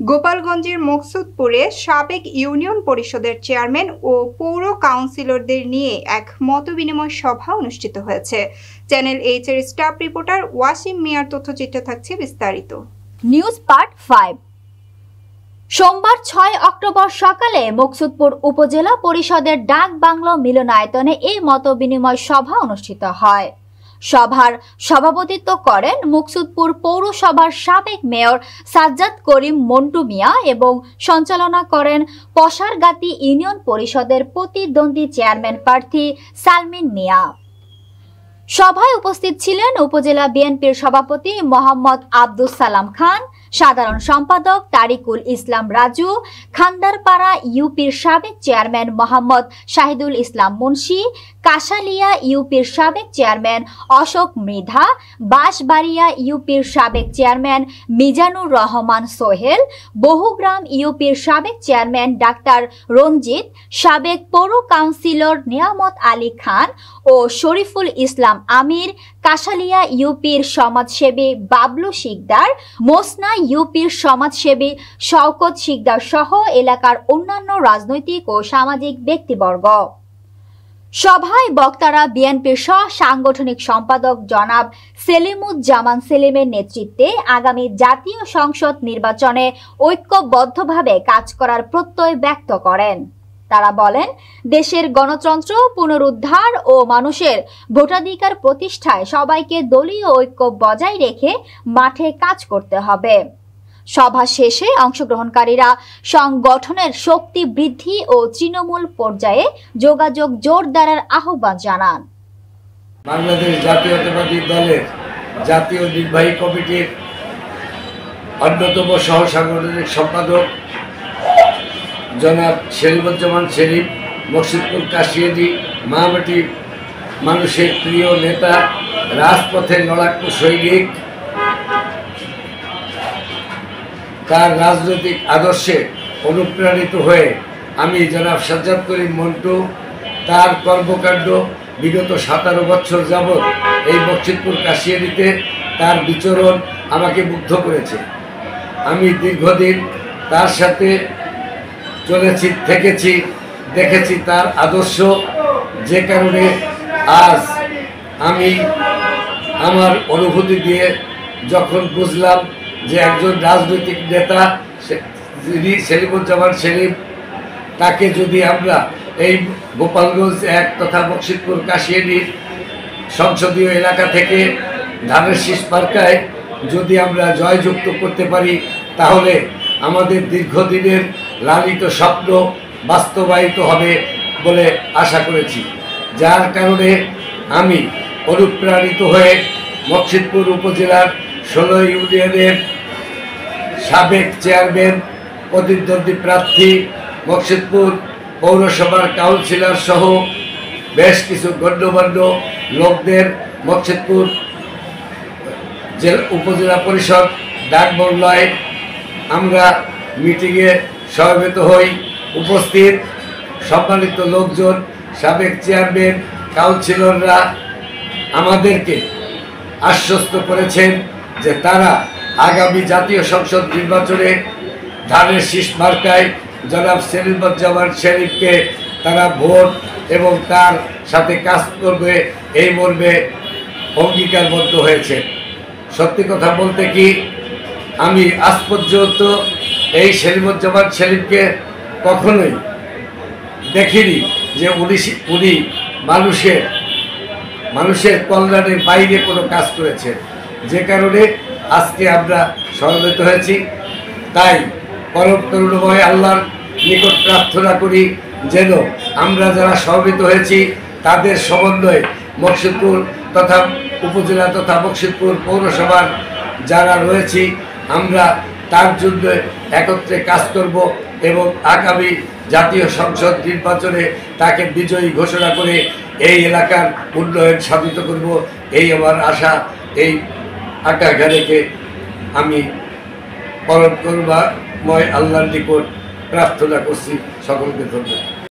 গোপালগঞ্জের মকসুদপুরে সাবেক ইউনিয়ন পরিষদের চেয়ারম্যান ও পৌর কাউন্সিলরদের নিয়ে এক মতবিনিময় সভা অনুষ্ঠিত হয়েছে। চ্যানেল এইচ এর স্টাফ রিপোর্টার ওয়াসিম মিয়ার তথ্যচিত্রে থাকছে বিস্তারিত। News part 5। সোমবার 6 অক্টোবর সকালে মকসুদপুর উপজেলা পরিষদের ডাক বাংলো মিলনায়তনে এই মতবিনিময় সভা অনুষ্ঠিত হয়। সভার সভাপতিত্ব করেন মকসুদপুর পৌরসভার সাবেক মেয়র সাজ্জাদ করিম মন্টু মিয়া এবং সঞ্চালনা করেন পশারগাতি ইউনিয়ন পরিষদের প্রতিদ্বন্দ্বী চেয়ারম্যান প্রার্থী সালমিন মিয়া। সভায় উপস্থিত ছিলেন উপজেলা বিএনপির সভাপতি মোহাম্মদ আব্দুস সালাম খান, সাধারণ সম্পাদক তারিকুল ইসলাম রাজু, খান্দারপাড়া ইউপির সাবেক চেয়ারম্যান মোহাম্মদ শাহিদুল ইসলাম মুন্সি, কাশালিয়া ইউপির সাবেক চেয়ারম্যান অশোক মৃধা, বাঁশবাড়িয়া ইউপির সাবেক চেয়ারম্যান মিজানুর রহমান সোহেল, বহুগ্রাম ইউপির সাবেক চেয়ারম্যান ডাক্তার রঞ্জিত, সাবেক পৌর কাউন্সিলর নিয়ামত আলী খান ও শরীফুল ইসলাম আমির, কাশালিয়া ইউপির সমাজসেবী বাবলু শিকদার, মোসনা ইউপির সমাজসেবী শওকত শিকদার সহ এলাকার অন্যান্য রাজনৈতিক ও সামাজিক ব্যক্তিবর্গ। সভায় বক্তারা বিএনপির সাংগঠনিক সম্পাদক জনাব সেলিমুজ্জামান সেলিমের নেতৃত্বে আগামী জাতীয় সংসদ নির্বাচনে ঐক্যবদ্ধভাবে কাজ করার প্রত্যয় ব্যক্ত করেন। তারা বলেন, দেশের গণতন্ত্র পুনরুদ্ধার ও মানুষের ভোটাধিকার প্রতিষ্ঠায় সবাইকে দলীয় ঐক্য বজায় রেখে মাঠে কাজ করতে হবে। সভা শেষে অংশগ্রহণকারীরা সংগঠনের শক্তি বৃদ্ধি ও তৃণমূল পর্যায়ে যোগাযোগ জোরদারের আহ্বান জানান। বাংলাদেশ জাতীয়তাবাদী দলের জাতীয় নির্বাহী কমিটির অন্যতম সহ সাংগঠনিক সম্পাদক জনাব সেলিমুজ্জামান সেলিম, মকসুদপুর কাশিয়ানী মামাটি মানুষের প্রিয় নেতা, রাজপথের লড়াকু সৈনিক, তার রাজনৈতিক আদর্শে অনুপ্রাণিত হয়ে আমি জনাব সাজ্জাদ করিম মন্টু তার কর্মকাণ্ড বিগত 17 বছর যাবৎ এই মকসুদপুর কাশিয়ানীতে তার বিচরণ আমাকে মুগ্ধ করেছে। আমি দীর্ঘদিন তার সাথে চলেছি, থেকেছি, দেখেছি তার আদর্শ, যে কারণে আজ আমি আমার অনুভূতি দিয়ে যখন বুঝলাম যে একজন রাজনৈতিক নেতা সেলিমুজ্জামান সেলিম, তাকে যদি আমরা এই গোপালগঞ্জ 1 তথা মকসুদপুর কাশিয়ানীর সংসদীয় এলাকা থেকে ধানের শীষ মার্কায় যদি আমরা জয়যুক্ত করতে পারি, তাহলে আমাদের দীর্ঘদিনের লালিত স্বপ্ন বাস্তবায়িত হবে বলে আশা করেছি। যার কারণে আমি অনুপ্রাণিত হয়ে মকসুদপুর উপজেলার 16 ইউনিয়নের সাবেক চেয়ারম্যান, প্রতিদ্বন্দ্বী প্রার্থী, মকসুদপুর পৌরসভার কাউন্সিলর সহ বেশ কিছু গণ্যমান্য লোকদের মকসুদপুর উপজেলা পরিষদ ডাকবাংলায় আমরা মিটিংয়ে সমবেত হই। উপস্থিত সম্মানিত লোকজন, সাবেক চেয়ারম্যান, কাউন্সিলররা আমাদেরকে আশ্বস্ত করেছেন যে তারা আগামী জাতীয় সংসদ নির্বাচনে ধানের শীষ মার্কায় জনাব সেলিমুজ্জামান সেলিমকে তারা ভোট এবং তার সাথে কাজ করবে এই মর্মে অঙ্গীকারবদ্ধ হয়েছে। সত্যি কথা বলতে কি, আমি আজ পর্যন্ত এই সেলিমুজ্জামান সেলিমকে কখনোই দেখিনি যে উনি মানুষের কল্যাণের বাইরে কোনো কাজ করেছেন, যে কারণে আজকে আমরা সমবেত হয়েছি। তাই পরম করুণাময় আল্লাহর নিকট প্রার্থনা করি যেন আমরা যারা সমবেত হয়েছি তাদের সমন্বয়ে মকসুদপুর তথা উপজেলা তথা মকসুদপুর পৌরসভার যারা রয়েছি আমরা তার জন্য একত্রে কাজ করব এবং আগামী জাতীয় সংসদ নির্বাচনে তাকে বিজয়ী ঘোষণা করে এই এলাকার উন্নয়ন সাধিত করব, এই আমার আশা। এই আকাঙ্ক্ষা রেখে আমি পরম করুণাময় আল্লাহর নিকট প্রার্থনা করছি। সকলকে ধন্যবাদ।